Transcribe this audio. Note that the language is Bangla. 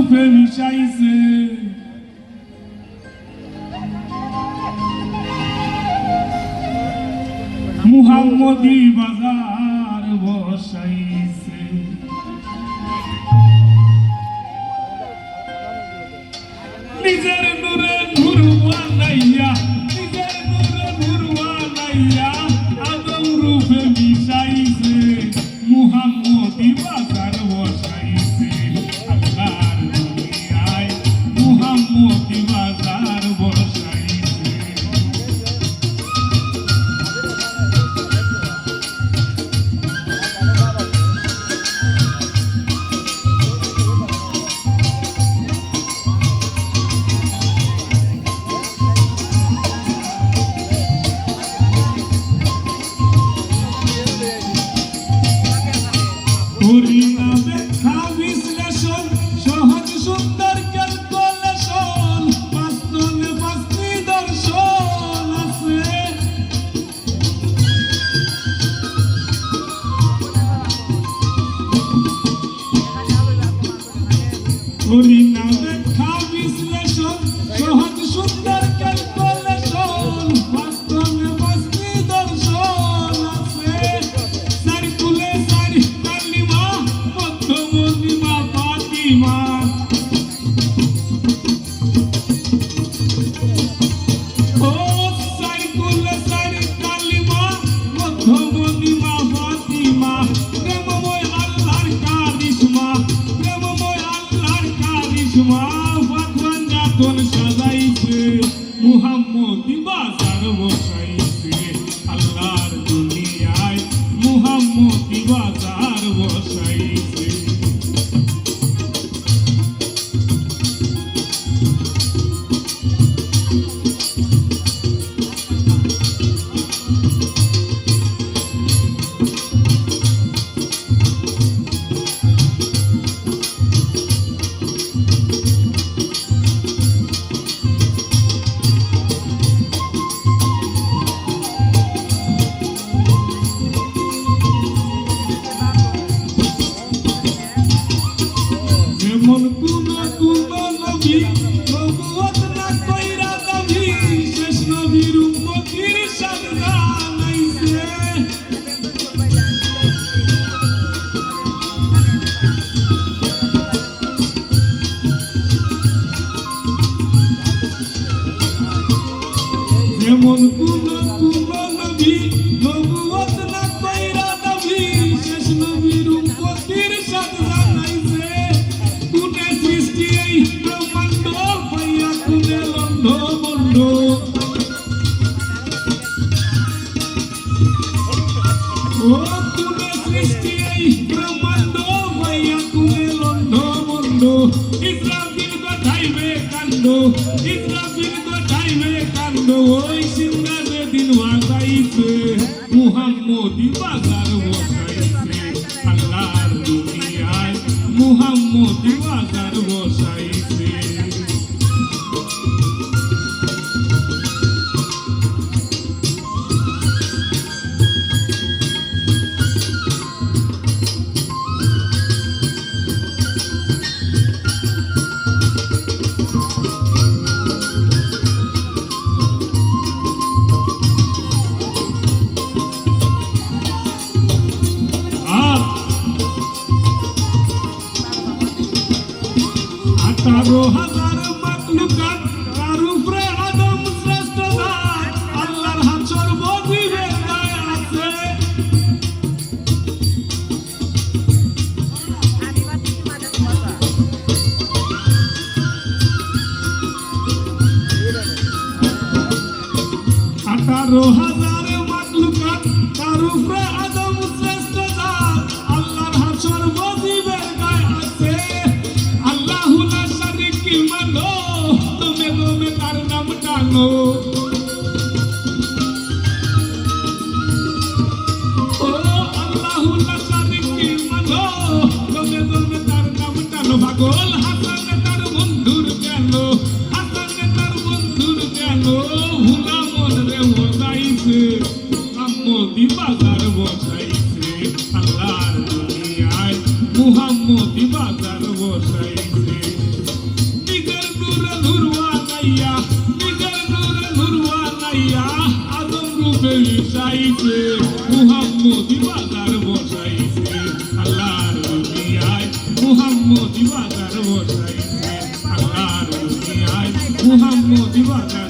রূপে মিশাইছে মুহাম্মদি বাজার বসাইছে নিজের নূরে নূর বানাইয়া নিজের নূরে নূর বানাইয়া আদম রূপে মিশাইছে মুহাম্মদি বাজার বসাইছে আল্লাহর দুনিয়ায় মুহাম্মদি বাজার বসাইছে হরিনা ব্যাখ্যা বিশ্লেষণ সহজ সুন্দর ক্যালকুলেশন বাস্তবে বাস্তবী দর্শন আছে হরিনা ব্যাখ্যা বিশ্লেষণ সহজ সুন্দর ক্যালকুলেশন বাস্তবে বাস্তবী দর্শন আছে সার্কুলে সারি মুহাম্মদি বাজার বসাইছে আল্লাহর দুনিয়ায় মুহাম্মদি বাজার বসাইছে যেমন কোন নবী নবুয়ত না কইরা দাবি শেষ নবীর উম্মতির সাজদা নাইছে যেমন কোন নবী নবুয়ত না কইরা দাবি শেষ নবীর উম্মতির সাজদা নাইছে কুনে সৃষ্টি এই ব্রহ্মাণ্ড পাইয়া কুনে লন্ড বন্ড ও কুনে সৃষ্টি এই ব্রহ্মাণ্ড পাইয়া কুনে লন্ড বন্ড ইসরাফিল গঠাইবে কাণ্ড ইসরাফিল গঠাইবে কাণ্ড ওই সিংহাসে দিন বাজাইছে মুহাম্মদি বাজার বসাইছে আল্লাহর দুনিয়ায় মুহাম্মদি বাজার বসাইছে আঠারো হাজার মাখলুকাত তার উপরে আদম শ্রেষ্ঠ জাত আল্লাহর হাত সর্বজীবের গায়ে আছে আঠারো হাজার মাখলুকাত তার উপরে আদম শ্রেষ্ঠ জাত আল্লাহর হাত সর্বজীবের গায়ে আছে আল্লাহু লা শারীকা মানো তুমি তুমি তার নাম টানো ও আল্লাহু লা শারীকা মানো তুমি তুমি তার নাম টানো পাগল হাসান তার বন্ধুর কেন হাসান তার বন্ধুর কেন হুলা মন রে বসাইছে মুহাম্মদি বাজার বসাইছে আল্লাহর দুনিয়ায় মুহাম্মদি বাজার বসাইছে বসাইছে মুহাম্মদি বাজার বসাইছে আল্লাহর দুনিয়ায় মুহাম্মদি বাজার বসাইছে আল্লাহর দুনিয়ায় মুহাম্মদি বাজার